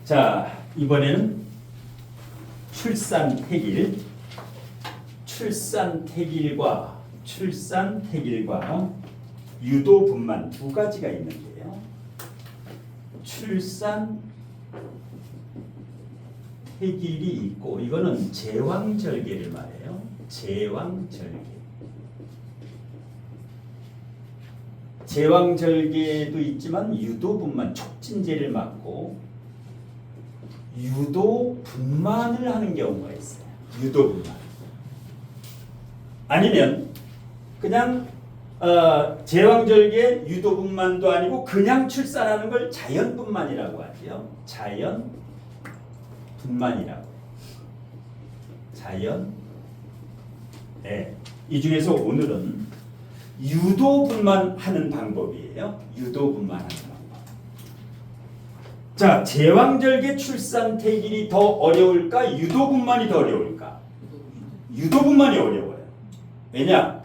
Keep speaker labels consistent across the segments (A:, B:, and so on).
A: 자, 이번에는 출산택일과 유도분만 두 가지가 있는데요. 출산택일이 있고, 이거는 제왕절개를 말해요. 제왕절개도 있지만 유도분만, 촉진제를 맞고 유도분만을 하는 경우가 있어요. 유도분만. 아니면 그냥 제왕절개 유도분만도 아니고 그냥 출산하는 걸 자연분만이라고 하죠. 자연분만이라고. 이 중에서 오늘은 유도분만하는 방법이에요. 유도분만하는 방법. 자, 제왕절개 출산택일이 더 어려울까? 유도분만이 더 어려울까? 유도분만이 어려워요. 왜냐?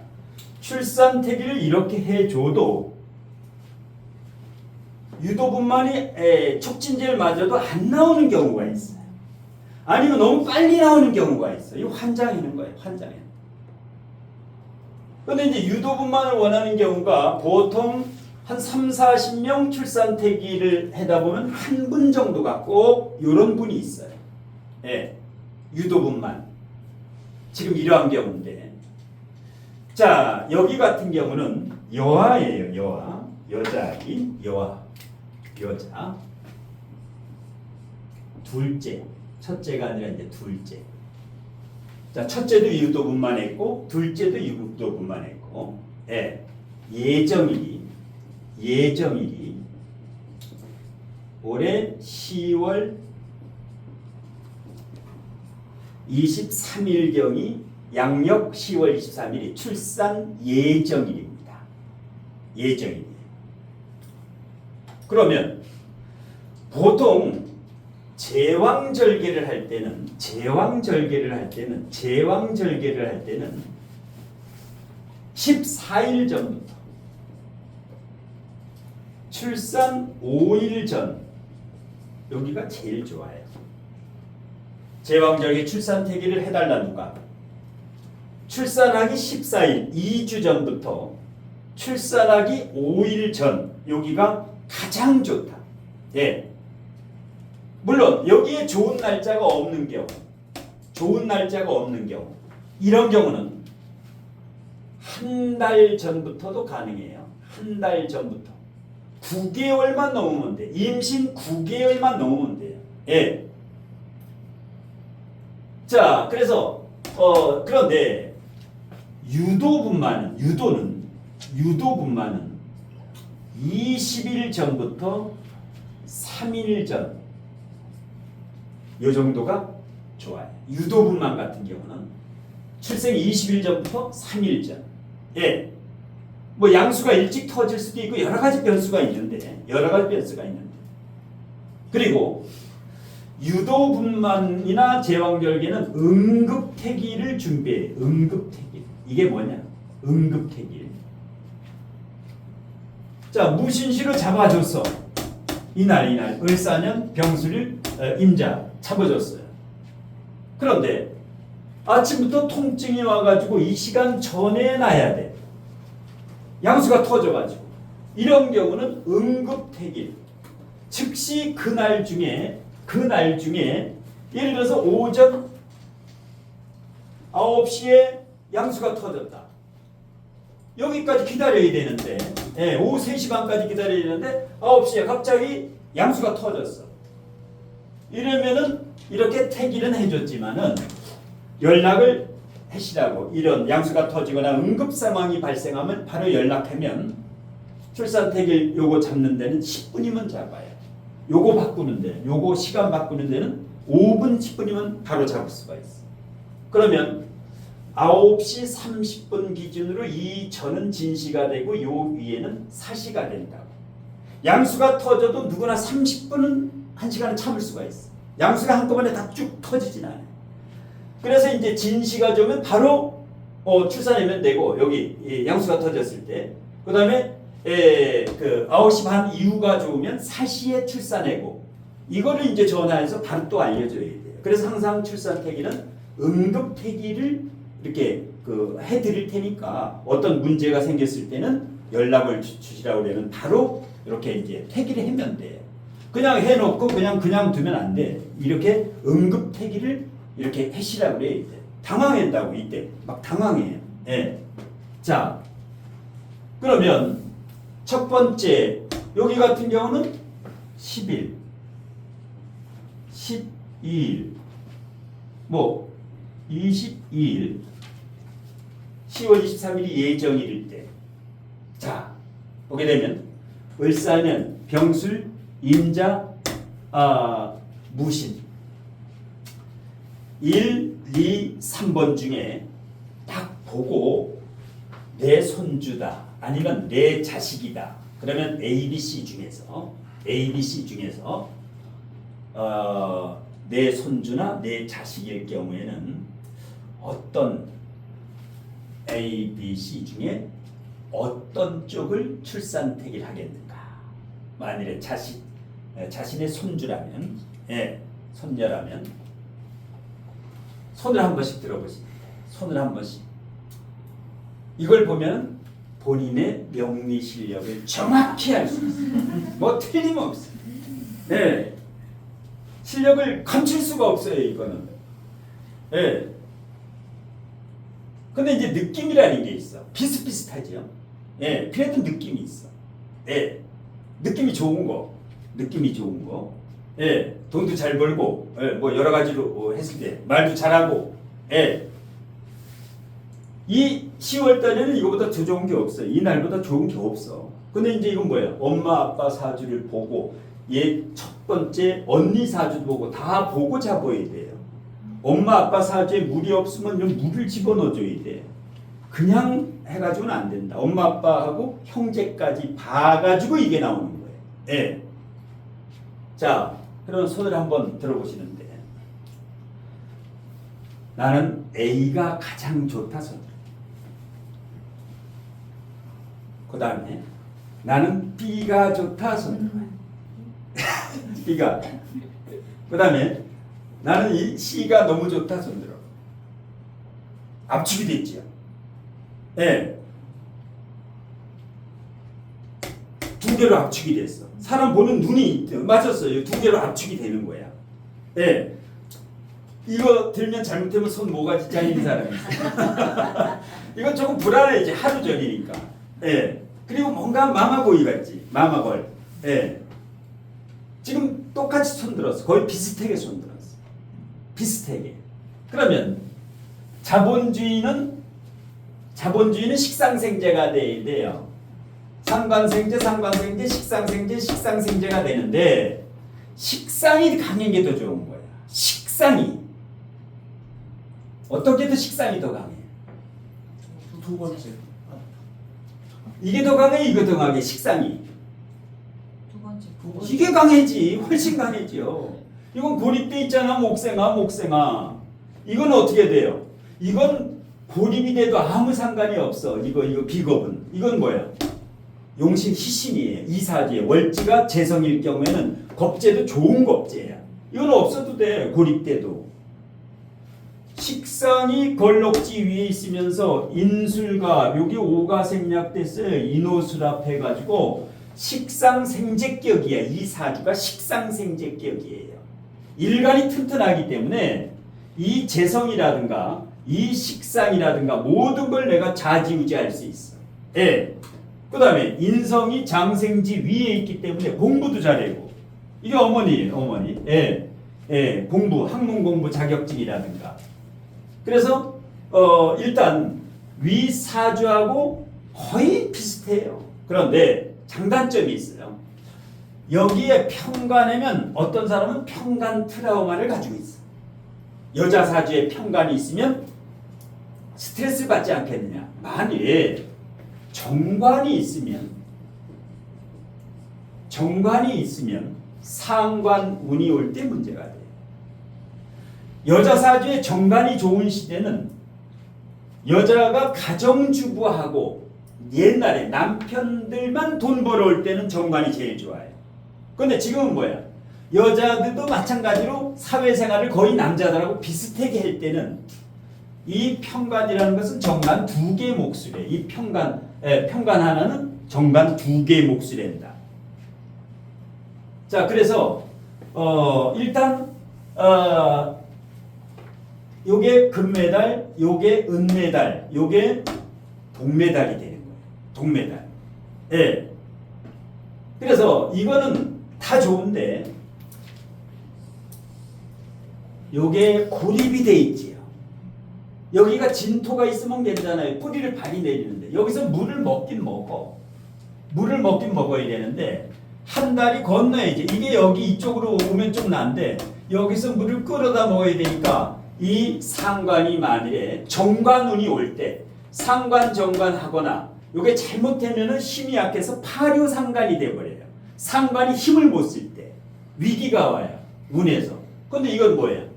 A: 출산택일을 이렇게 해줘도 유도분만이 촉진제를 맞아도 안 나오는 경우가 있어요. 아니면 너무 빨리 나오는 경우가 있어요. 이거 환장하는 거예요. 환장해. 그런데 이제 유도분만을 원하는 경우가 보통 한 3, 40명 출산택일을 하다 보면 한 분 정도가 꼭 이런 분이 있어요. 유도분만. 지금 이러한 경우인데. 자, 여기 같은 경우는 여아예요. 여아. 여자아기. 여자. 둘째. 첫째가 아니라 이제 둘째. 자, 첫째도 유도분만했고 둘째도 유도분만했고. 예정일이 올해 10월 23일경이 양력 10월 23일이 출산 예정일입니다. 예정일이에요. 그러면 보통 제왕절개를 할 때는 14일 전부터 출산 5일 전, 여기가 제일 좋아요. 제왕절개 출산택일을 해달라 누가? 출산하기 14일, 2주 전부터 출산하기 5일 전, 여기가 가장 좋다. 물론 여기에 좋은 날짜가 없는 경우, 이런 경우는 한 달 전부터도 가능해요. 한 달 전부터. 9개월만 넘으면 돼. 임신 9개월만 넘으면 돼요. 자, 그래서 그런데 유도분만은 20일 전부터 3일 전, 요 정도가 좋아요. 유도분만 같은 경우는 출생 20일 전부터 3일 전. 뭐 양수가 일찍 터질 수도 있고 여러 가지 변수가 있는데. 그리고 유도분만이나 제왕절개는 응급택일을 준비해요. 응급택일. 이게 뭐냐? 응급택일. 자, 무신시로 잡아줬어. 이날 을사년 병수를 임자 잡아줬어요. 그런데 아침부터 통증이 와가지고 이 시간 전에 놔야 돼. 양수가 터져가지고. 이런 경우는 응급택일. 즉시 그날 중에 예를 들어서 오전 9시에 양수가 터졌다. 여기까지 기다려야 되는데, 오후 3시 반까지 기다려야 되는데 9시에 갑자기 양수가 터졌어. 이러면은 이렇게 택일은 해줬지만은 연락을 하시라고. 이런 양수가 터지거나 응급 상황이 발생하면 바로 연락하면 출산택일 요거 잡는 데는 10분이면 잡아요. 요거 바꾸는 데, 요거 시간 바꾸는 데는 5분, 10분이면 바로 잡을 수가 있어. 그러면 9시 30분 기준으로 이 전은 진시가 되고 요 위에는 사시가 된다고. 양수가 터져도 누구나 30분은 1시간은 참을 수가 있어. 양수가 한꺼번에 다 쭉 터지진 않아요. 그래서 이제 진시가 되면 바로 출산하면 되고, 여기 양수가 터졌을 때, 그 다음에 그 9시 반 이후가 좋으면 사시에 출산하고, 이거를 이제 전화해서 바로 또 알려줘야 돼요. 그래서 항상 출산태기는 응급태기를 이렇게 해드릴 테니까 어떤 문제가 생겼을 때는 연락을 주시라고 그러면 바로 이렇게 이제 태기를 하면 돼요. 그냥 해놓고 그냥 두면 안 돼. 이렇게 응급태기를 이렇게 하시라고 그래야 돼. 당황했다고 이때 막 당황해요. 예. 자, 그러면 첫 번째 여기 같은 경우는 10일, 12일, 뭐 22일, 10월 23일이 예정일일 때. 자, 보게 되면 을사년, 병술, 임자, 무신 1, 2, 3번 중에 딱 보고 내 손주다 아니면 내 자식이다. 그러면 ABC 중에서 내 손주나 내 자식일 경우에는 어떤 A, B, C 중에 어떤 쪽을 출산태기를 하겠는가? 만일에 자신의 손주라면, 손녀라면 손을 한 번씩 들어보십니다. 손을 한 번씩. 이걸 보면 본인의 명리 실력을 정확히 알 수 있어요. 뭐 틀림없어요. 네. 실력을 감출 수가 없어요, 이거는. 네. 근데 이제 느낌이라는 게 있어. 비슷비슷하죠. 예, 그래도 느낌이 있어. 예, 느낌이 좋은 거. 예, 돈도 잘 벌고, 예, 뭐 여러 가지로 했을 때 말도 잘하고, 예. 이 10월 달에는 이거보다 더 좋은 게 없어. 이 날보다 좋은 게 없어. 근데 이제 이건 뭐야? 엄마 아빠 사주를 보고 얘 첫 번째 언니 사주도 보고 다 보고 잡아야 돼요. 엄마 아빠 사주에 물이 없으면 물을 집어넣어줘야 돼. 그냥 해가지고는 안 된다. 엄마 아빠하고 형제까지 봐가지고 이게 나오는 거예요. 예. 자, 그럼 손을 한번 들어보시는데 나는 A가 가장 좋다 손. 그 다음에 나는 B가 좋다 손. B가. 그 다음에 나는 이 C가 너무 좋다 손들어. 압축이 됐지요. 예. 두 개로 압축이 됐어. 사람 보는 눈이 맞았어요. 두 개로 압축이 되는 거야. 예. 이거 들면 잘못하면 손 모가지 잘리는 사람이 있어요. 이건 조금 불안해지 하루 전이니까. 예. 그리고 뭔가 마마보이 같지. 마마걸. 예. 지금 똑같이 손 들었어. 거의 비슷하게 손 들었어. 비슷하게. 그러면 자본주의는 식상생재가 돼요. 상관생재, 식상생재가 되는데 식상이 강한 게 더 좋은 거야. 식상이. 어떻게 더 식상이 더 강해?
B: 두 번째.
A: 이게 더 강해, 이거 더 강해, 식상이.
C: 두 번째.
A: 이게 강해지. 훨씬 강해지요. 이건 고립돼 있잖아. 목생아. 이건 어떻게 돼요? 이건 고립이 돼도 아무 상관이 없어. 이거 비겁은. 이건 뭐야? 용신 희신이에요. 이사지에 월지가 재성일 경우에는 겁재도 좋은 겁재야. 이건 없어도 돼. 고립돼도. 식상이 걸럭지 위에 있으면서 인술과 여기 오가 생략됐어요. 인호수랍 해가지고 식상생재격이야. 이 사주가 식상생재격이에요. 일간이 튼튼하기 때문에 이 재성이라든가 이 식상이라든가 모든 걸 내가 좌지우지할 수 있어. 예. 그 다음에 인성이 장생지 위에 있기 때문에 공부도 잘하고. 이게 어머니예요. 예. 예. 공부, 학문 공부 자격증이라든가. 그래서 일단 위 사주하고 거의 비슷해요. 그런데 장단점이 있어요. 여기에 편관이면 어떤 사람은 편관 트라우마를 가지고 있어. 여자 사주에 편관이 있으면 스트레스 받지 않겠느냐. 만일 정관이 있으면 상관 운이 올 때 문제가 돼. 여자 사주에 정관이 좋은 시대는 여자가 가정주부하고 옛날에 남편들만 돈 벌어올 때는 정관이 제일 좋아요. 근데 지금은 뭐야? 여자들도 마찬가지로 사회생활을 거의 남자들하고 비슷하게 할 때는 이 평간이라는 것은 정간 2개의 몫을 해. 이 평간 하나는 정간 2개의 몫을 한다. 자, 그래서 일단 요게 금메달, 요게 은메달, 요게 동메달이 되는 거예요. 동메달. 예. 그래서 이거는 다 좋은데 요게 고립이 돼 있지요. 여기가 진토가 있으면 괜찮아요. 뿌리를 발이 내리는데 여기서 물을 먹긴 먹어. 물을 먹긴 먹어야 되는데 한 다리 건너야지. 이게 여기 이쪽으로 오면 좀 난데 여기서 물을 끌어다 먹어야 되니까 이 상관이 만일에 정관운이 올 때 상관 정관 하거나 요게 잘못되면은 힘이 약해서 파묘상관이 돼버려요. 상관이 힘을 못 쓸 때 위기가 와요. 운에서. 근데 이건 뭐예요?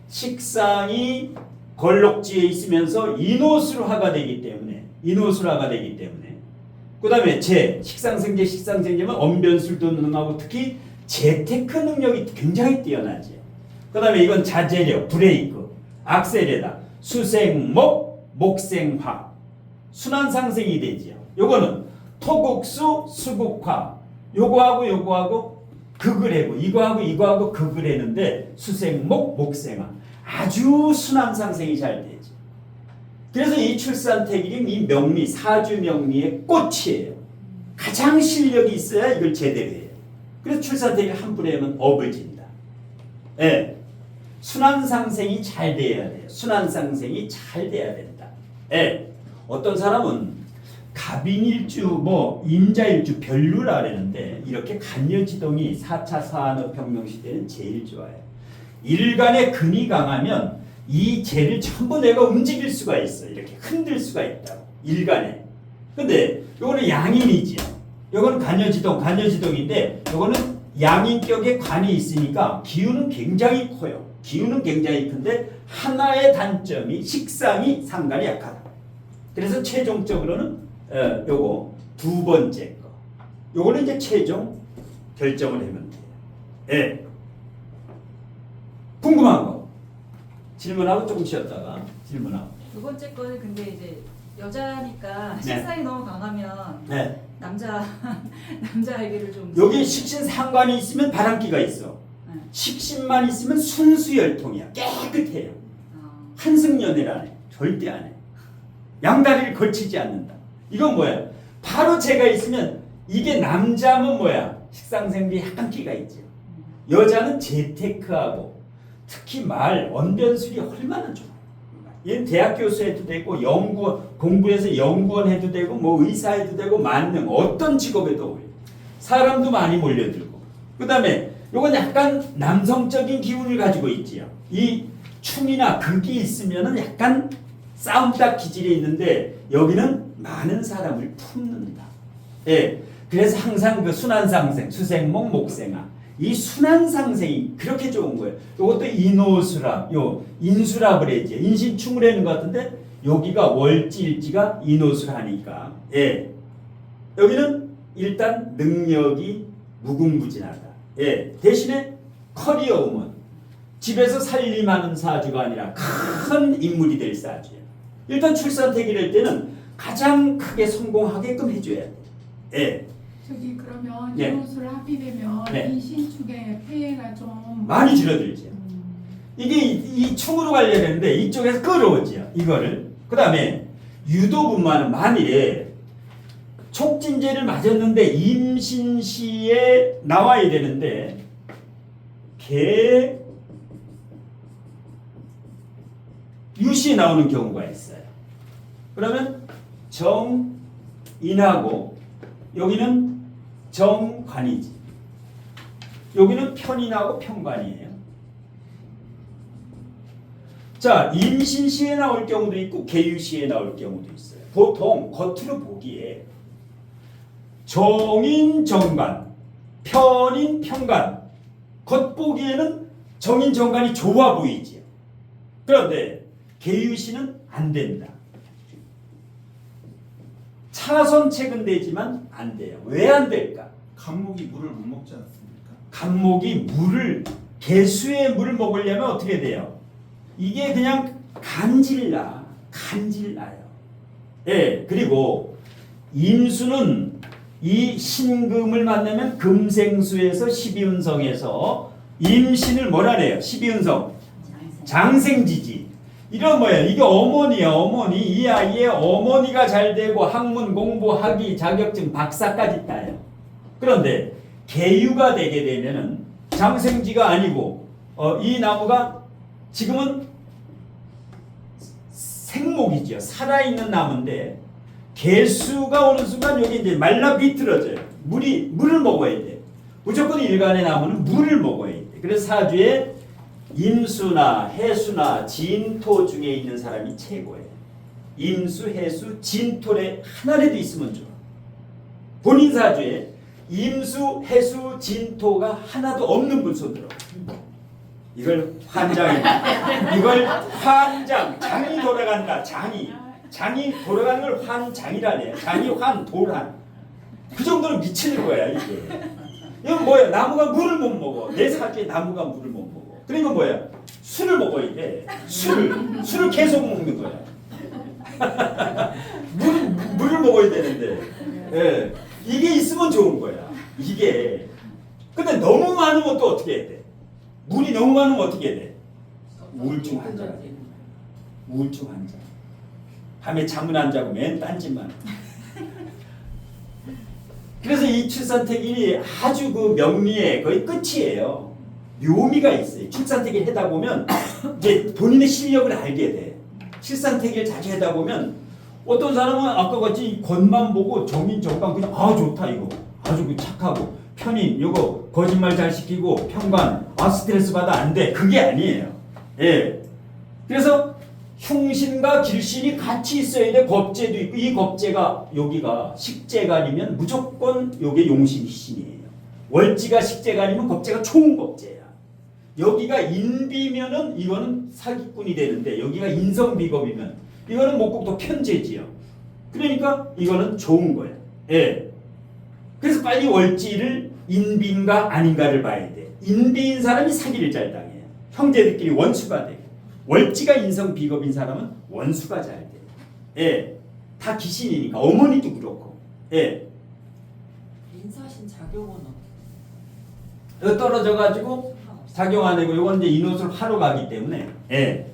A: 식상이 걸록지에 있으면서 인호술화가 되기 때문에 그 다음에 식상생제면 언변술도 능하고 특히 재테크 능력이 굉장히 뛰어나지. 그 다음에 이건 자재력, 브레이크, 악셀에다 수생목, 목생화 순환상생이 되지요. 요거는 토국수, 수국화 요거하고 극을 해고 이거하고 극을 했는데 수생목, 목생화 아주 순환상생이 잘 되지. 그래서 이 출산태기림 이 명리 사주명리의 꽃이에요. 가장 실력이 있어야 이걸 제대로 해요. 그래서 출산태기를 한 번에 하면 업을 진다. 예. 순환상생이 잘 돼야 돼요. 순환상생이 잘 돼야 된다. 예. 어떤 사람은 갑인일주 임자일주 별루라 그러는데 이렇게 간여지동이 4차 산업혁명 시대는 제일 좋아요. 일간의 근이 강하면 이 재를 전부 내가 움직일 수가 있어. 이렇게 흔들 수가 있다고. 일간에. 근데 요거는 양인이지요. 요거는 간여지동인데 요거는 양인격에 관이 있으니까 기운은 굉장히 커요. 기운은 굉장히 큰데 하나의 단점이 식상이 상관이 약하다. 그래서 최종적으로는 요거 2번째 거. 요거는 이제 최종 결정을 하면 돼요. 예. 궁금한 거 질문하고 조금 쉬었다가 질문하고.
C: 2번째 거는 근데 이제 여자니까
A: 네.
C: 식상이 너무 강하면
A: 네.
C: 남자에게를 좀
A: 여기 식신 상관이 있으면 바람기가 있어.
C: 네.
A: 식신만 있으면 순수열통이야. 깨끗해요. 한승연애를 안 해. 절대 안 해. 양다리를 걸치지 않는다. 이건 뭐야? 바로 제가 있으면 이게 남자면 뭐야? 식상생리에 약간 끼가 있죠. 여자는 재테크하고 특히 언변술이 얼마나 좋아. 얘는 대학 교수 해도 되고 공부해서 연구원 해도 되고 의사 해도 되고 만능 어떤 직업에도 어울려. 사람도 많이 몰려들고. 그 다음에 요건 약간 남성적인 기운을 가지고 있지요. 이 충이나 극이 있으면은 약간 싸움딱 기질이 있는데 여기는 많은 사람을 품는다. 예. 그래서 항상 그 순환상생, 수생목, 목생화 이 순환상생이 그렇게 좋은 거예요. 이것도 인호수랍, 인수랍을 해지. 인신충을 하는 것 같은데 여기가 월지일지가 인호수를 하니까 예. 여기는 일단 능력이 무궁무진하다. 예. 대신에 커리어 우먼 집에서 살림하는 사주가 아니라 큰 인물이 될 사주예요. 일단 출산태기를 할 때는 가장 크게 성공하게끔 해줘야 돼. 예.
D: 저기 그러면
A: 네.
D: 인호술 합의되면
A: 네.
D: 인신축의 폐해가 좀
A: 많이 줄어들죠. 이게 이 충으로 가려는데 이쪽에서 끌어오죠. 이거를. 그 다음에 유도분만은 만일에 촉진제를 맞았는데 임신시에 나와야 되는데 유시에 나오는 경우가 있어요. 그러면 정인하고 여기는 정관이지. 여기는 편인하고 편관이에요. 자, 임신시에 나올 경우도 있고 계유시에 나올 경우도 있어요. 보통 겉으로 보기에 정인 정관, 편인 편관 겉보기에는 정인 정관이 좋아 보이지. 그런데 계유시는 안 된다. 차선책은 되지만 안 돼요. 왜 안 될까?
B: 간목이 물을 못 먹지 않습니까?
A: 간목이 물을 개수의 물을 먹으려면 어떻게 돼요? 이게 그냥 간질나요. 예, 그리고 임수는 이 신금을 만나면 금생수에서 12운성에서 임신을 뭐라 그래요? 12운성 장생지지. 이런 뭐예요? 이게 어머니야, 어머니. 이 아이의 어머니가 잘 되고 학문 공부 학위 자격증 박사까지 따요. 그런데 계유가 되게 되면은 장생지가 아니고 이 나무가 지금은 생목이죠. 살아있는 나무인데 개수가 오는 순간 여기 이제 말라 비틀어져요. 물을 먹어야 돼. 무조건 일간의 나무는 물을 먹어야 돼. 그래서 사주에 임수나 해수나 진토 중에 있는 사람이 최고예요. 임수, 해수, 진토에 하나라도 있으면 좋아. 본인 사주에 임수, 해수, 진토가 하나도 없는 분 손들어. 이걸 환장이야. 이걸 환장. 장이 돌아간다. 장이 돌아가는 걸 환장이라네. 장이 환돌한. 그 정도로 미치는 거야 이게. 이건 뭐야? 나무가 물을 못 먹어. 내 사주에 나무가 물을 못 먹어. 그러니까 뭐야? 술을 먹어야 돼. 술을 계속 먹는 거야. 물을 먹어야 되는데. 예. 이게 있으면 좋은 거야. 이게. 근데 너무 많으면 또 어떻게 해야 돼? 물이 너무 많으면 어떻게 해야 돼? 우울증 환자가 돼. 우울증 환자. 밤에 잠은 안 자고 맨 딴짓만. 그래서 이 출산택일이 아주 그 명리의 거의 끝이에요. 묘미가 있어요. 출산택일 하다 보면 이제 본인의 실력을 알게 돼. 출산택일 자주 하다 보면 어떤 사람은 아까 같이 겉만 보고 정인정강 그냥 아 좋다 이거 아주 그 착하고 편인 이거 거짓말 잘 시키고 평관 아 스트레스 받아 안 돼. 그게 아니에요. 예. 그래서 흉신과 길신이 같이 있어야 돼. 겁재도 있고 이 겁재가 여기가 식재가 아니면 무조건 요게 용신신이에요. 월지가 식재가 아니면 겁재가 좋은 겁재야. 여기가 인비면은 이거는 사기꾼이 되는데 여기가 인성비겁이면 이거는 목국도 편재지요. 그러니까 이거는 좋은 거야. 예. 그래서 빨리 월지를 인비인가 아닌가를 봐야 돼. 인비인 사람이 사기를 잘 당해요. 형제들끼리 원수가 돼. 월지가 인성 비겁인 사람은 원수가 잘 돼. 예. 다 귀신이니까 어머니도 그렇고. 예.
E: 인사신 작용은
A: 이거 떨어져 가지고 작용 안 하고 요건 이제 인옷을 하러 가기 때문에 예.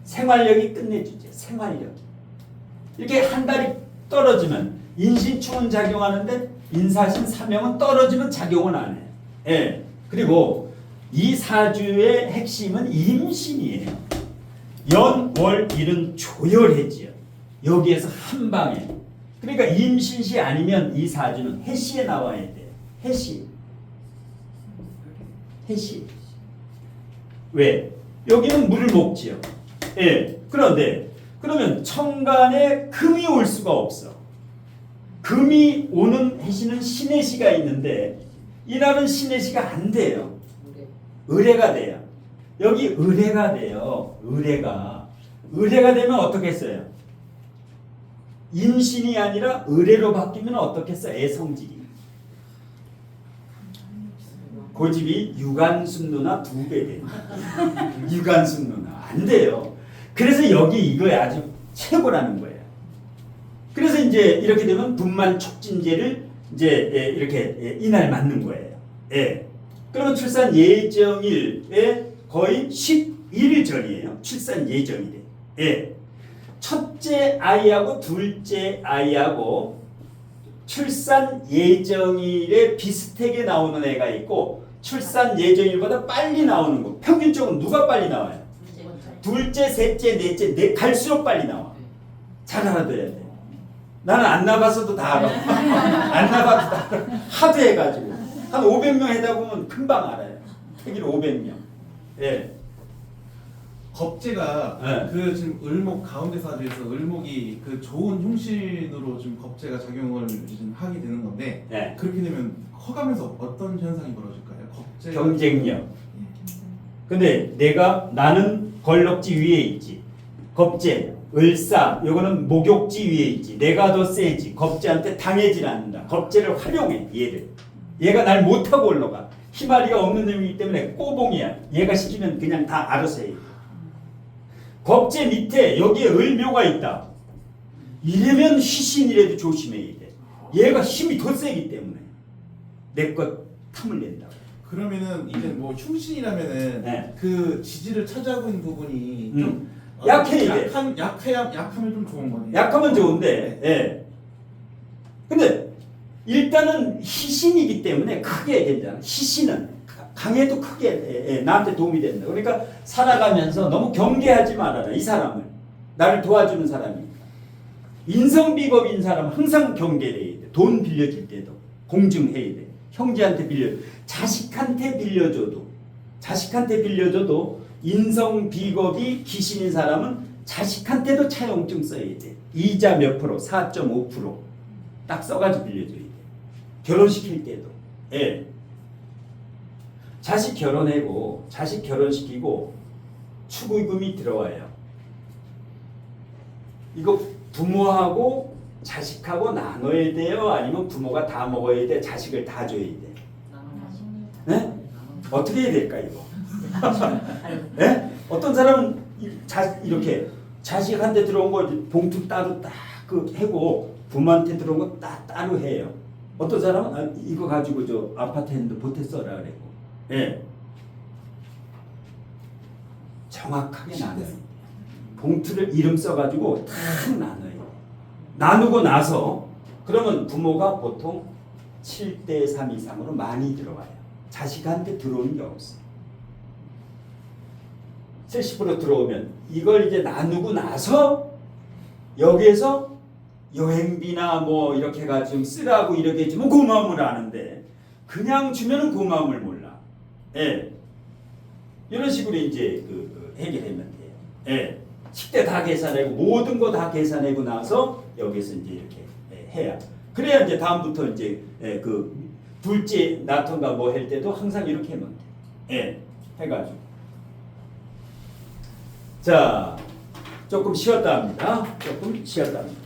A: 생활력이 끝내주죠. 생활력. 이렇게 한 달이 떨어지면 인신충은 작용하는데 인사신 사명은 떨어지면 작용은 안 해요. 예. 그리고 이 사주의 핵심은 임신이에요. 연, 월, 일은 조열해지요. 여기에서 한 방에. 그러니까 임신시 아니면 이 사주는 해시에 나와야 돼요. 해시. 왜? 여기는 물을 먹지요. 예. 그런데 그러면 천간에 금이 올 수가 없어. 금이 오는 해시는 신해시가 있는데 이날은 신해시가 안 돼요. 의뢰가 돼요. 여기 의뢰가 돼요. 의뢰가 되면 어떻게 했어요? 임신이 아니라 의뢰로 바뀌면 어떻게 했어? 애성질이. 고집이 유관순 누나 2배 된다. 유관순 누나 안 돼요. 그래서 여기 이거 아주 최고라는 거예요. 그래서 이제 이렇게 되면 분만 촉진제를 이제 이렇게 이날 맞는 거예요. 예. 그러면 출산 예정일에 거의 11일 전이에요. 출산 예정일에. 예. 첫째 아이하고 둘째 아이하고 출산 예정일에 비슷하게 나오는 애가 있고 출산 예정일보다 빨리 나오는 거. 평균적으로 누가 빨리 나와요? 둘째, 셋째, 넷째, 갈수록 빨리 나와. 잘 알아둬야 돼. 나는 안 나가서도 다 알아. 안 나가도 다 알아. 하도 해가지고. 한 500명 하다 보면 금방 알아요. 특히 500명. 예.
B: 겁재가
A: 네.
B: 그 지금 을목 가운데 사주에서 을목이 그 좋은 흉신으로 지금 겁재가 작용을 지금 하게 되는 건데
A: 네.
B: 그렇게 되면 커가면서 어떤 현상이 벌어질까요? 겁재
A: 경쟁력. 근데 나는 걸럭지 위에 있지. 겁재, 을사, 요거는 목욕지 위에 있지. 내가 더 세지. 겁재한테 당하지 않는다. 겁재를 활용해 얘를. 얘가 날 못하고 올라가. 희마리가 없는 놈이기 때문에 꼬봉이야. 얘가 시키면 그냥 다 알아서 해. 겁재 밑에 여기에 을묘가 있다. 이러면 희신이라도 조심해야 돼. 얘가 힘이 더 세기 때문에 내 것 탐을 낸다.
B: 그러면은 이제 뭐 흉신이라면은
A: 네.
B: 그 지지를 차지하고 있는 부분이 좀
A: 약해야 돼.
B: 약하면 좀 좋은 거네요.
A: 약하면 좋은데, 예. 근데 일단은 희신이기 때문에 크게 괜찮아. 희신은 강해도 크게 나한테 도움이 된다. 그러니까 살아가면서 너무 경계하지 말아라. 이 사람을 나를 도와주는 사람이니까. 인성비겁인 사람은 항상 경계를 해야 돼. 돈 빌려줄 때도 공증해야 돼. 형제한테 자식한테 빌려줘도 인성비겁이 귀신인 사람은 자식한테도 차용증 써야 돼. 이자 몇 프로? 4.5% 딱 써가지고 빌려줘야 돼. 결혼시킬 때도. 예. 자식 결혼하고 자식 결혼시키고 축의금이 들어와요. 이거 부모하고 자식하고 나눠야 돼요? 아니면 부모가 다 먹어야 돼? 자식을 다 줘야 돼? 네? 어떻게 해야 될까 이거? 네? 어떤 사람은 이렇게 자식한테 들어온 거 봉투 따로 딱 그 해고 부모한테 들어온 거 따로 해요. 어떤 사람은 이거 가지고 저 아파트 했는데 보태 써라 그래고. 예. 정확하게 나눠요. 봉투를 이름 써가지고 탁 나눠요. 나누고 나서 그러면 부모가 보통 7대3 이상으로 많이 들어와요. 자식한테 들어오는 게 없어요. 70% 들어오면 이걸 이제 나누고 나서 여기에서 여행비나 뭐 이렇게 해가지고 쓰라고 이렇게 해주면 고마움을 아는데 그냥 주면은 고마움을 몰라. 예. 이런 식으로 이제 해결하면 돼요. 예. 식대 다 계산하고 모든 거 다 계산하고 나서 여기서 이제 이렇게 해야. 그래야 이제 다음부터 이제 그 둘째 낳던가 뭐 할 때도 항상 이렇게 하면 돼. 예. 해가지고. 자, 조금 쉬었다 합니다. 조금 쉬었다 합니다.